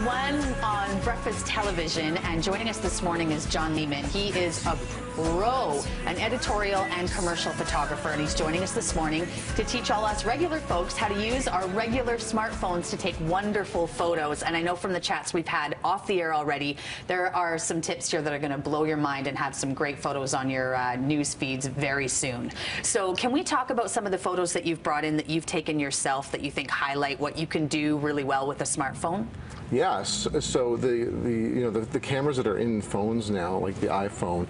everyone on Breakfast Television, and joining us this morning is John Lehmann. He is a pro, an editorial and commercial photographer, and he's joining us this morning to teach all us regular folks how to use our regular smartphones to take wonderful photos. And I know from the chats we've had off the air already, there are some tips here that are going to blow your mind and have some great photos on your news feeds very soon. So can we talk about some of the photos that you've brought in that you've taken yourself that you think highlight what you can do really well with a smartphone? Yes. So the cameras that are in phones now, like the iPhone,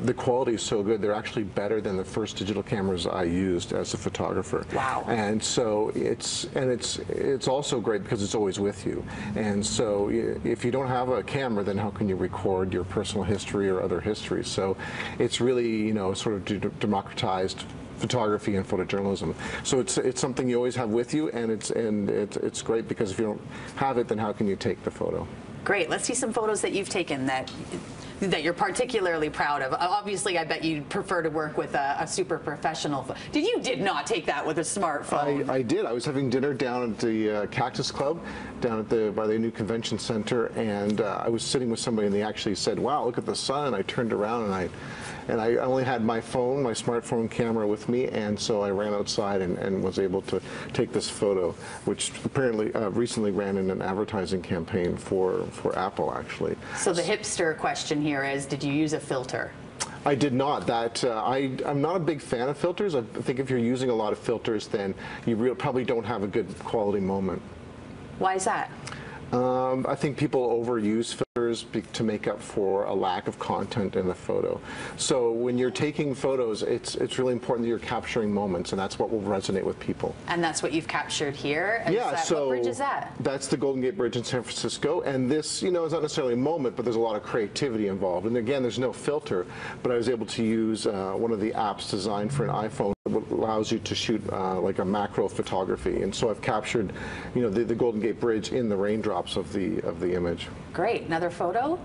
the quality is so good. They're actually better than the first digital cameras I used as a photographer. Wow. And so it's also great because it's always with you. And so if you don't have a camera, then how can you record your personal history or other history? So it's really, sort of democratized photography and photojournalism. So it's something you always have with you, and it's great because if you don't have it, then how can you take the photo? Great. Let's see some photos that you've taken that you're particularly proud of. Obviously, I bet you'd prefer to work with a super professional. You did not take that with a smartphone. I did. I was having dinner down at the Cactus Club, down at by the new convention center, and I was sitting with somebody, and they actually said, "Wow, look at the sun." And I turned around, and I only had my phone, my smartphone camera with me, and so I ran outside and was able to take this photo, which apparently recently ran in an advertising campaign for Apple, actually. So the hipster question here is, did you use a filter? I did not. I'm not a big fan of filters. I think if you're using a lot of filters, then you probably don't have a good quality moment. Why is that? I think people overuse filters to make up for a lack of content in the photo. So when you're taking photos, it's really important that you're capturing moments, and that's what will resonate with people. And that's what you've captured here? So what bridge is that? That's the Golden Gate Bridge in San Francisco, and this, is not necessarily a moment, but there's a lot of creativity involved. And again, there's no filter, but I was able to use one of the apps designed for an iPhone that allows you to shoot like a macro photography, and so I've captured, the Golden Gate Bridge in the raindrops of the image. Great. Another photo?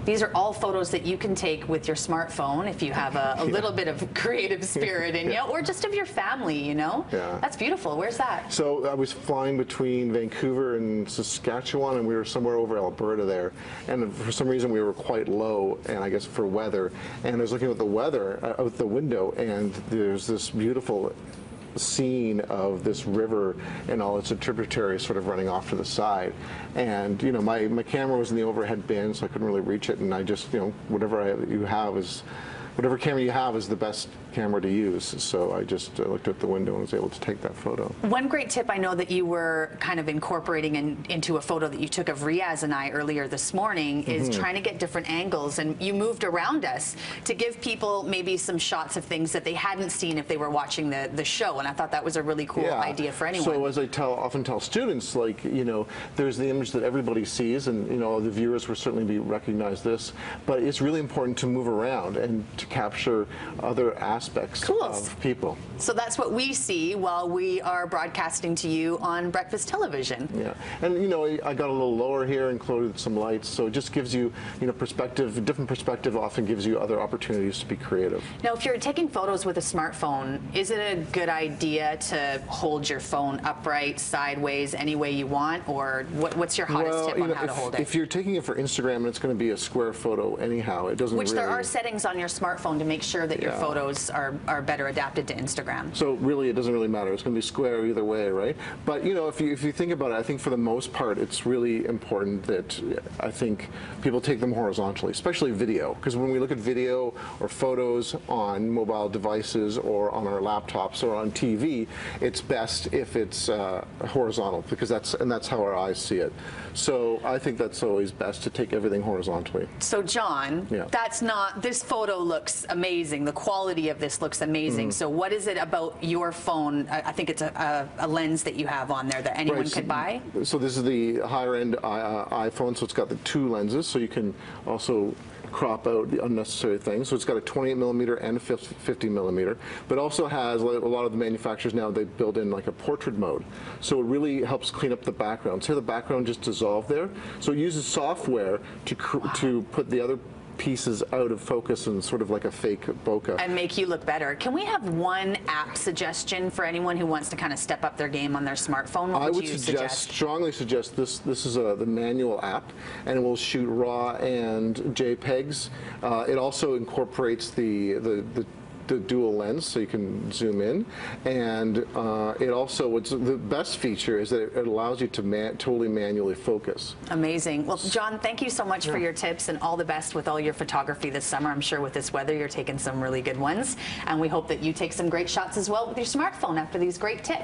These are all photos that you can take with your smartphone if you have a little bit of creative spirit in you, or just of your family, Yeah. That's beautiful. Where's that? So I was flying between Vancouver and Saskatchewan, and we were somewhere over Alberta there. And for some reason we were quite low, and I guess for weather. And I was looking at the weather out the window, and there's this beautiful scene of this river and all its tributaries sort of running off to the side, and my camera was in the overhead bin, so I couldn't really reach it, and I just whatever camera you have is the best camera to use. So I just looked out the window and was able to take that photo. One great tip I know that you were kind of incorporating into a photo that you took of Riaz and I earlier this morning is trying to get different angles, and you moved around us to give people maybe some shots of things that they hadn't seen if they were watching the show, and I thought that was a really cool idea for anyone. So as I often tell students, like, there's the image that everybody sees, and the viewers will certainly recognize this, but it's really important to move around and to capture other aspects of people. So that's what we see while we are broadcasting to you on Breakfast Television. Yeah, and I got a little lower here, included some lights, so it just gives you, perspective. A different perspective often gives you other opportunities to be creative. Now, if you're taking photos with a smartphone, is it a good idea to hold your phone upright, sideways, any way you want, or what's your hottest tip on how to hold it? If you're taking it for Instagram, it's going to be a square photo anyhow. It doesn't. There are settings on your smartphone to make sure that your photos are better adapted to Instagram. So really, it doesn't really matter. It's going to be square either way, right? But if you think about it, I think for the most part, it's really important that I think people take them horizontally, especially video, because when we look at video or photos on mobile devices or on our laptops or on TV, it's best if it's horizontal, because that's how our eyes see it. So I think that's always best to take everything horizontally. So John, this photo looks amazing. The quality of this looks amazing. So what is it about your phone? I think it's a lens that you have on there that anyone could buy. So this is the higher end iPhone, so it's got the two lenses, so you can also crop out the unnecessary things. So it's got a 28mm and a 50mm, but also has, like a lot of the manufacturers now, they build in like a portrait mode. So it really helps clean up the background. So the background just dissolved there. So it uses software to put the other pieces out of focus and sort of like a fake bokeh. And make you look better. Can we have one app suggestion for anyone who wants to kind of step up their game on their smartphone? What I would you strongly suggest this. This is the manual app, and it will shoot RAW and JPEGs. It also incorporates the dual lens, so you can zoom in, and it also, what's the best feature is that it allows you to totally manually focus. Amazing. Well, John, thank you so much for your tips, and all the best with all your photography this summer. I'm sure with this weather you're taking some really good ones, and we hope that you take some great shots as well with your smartphone after these great tips.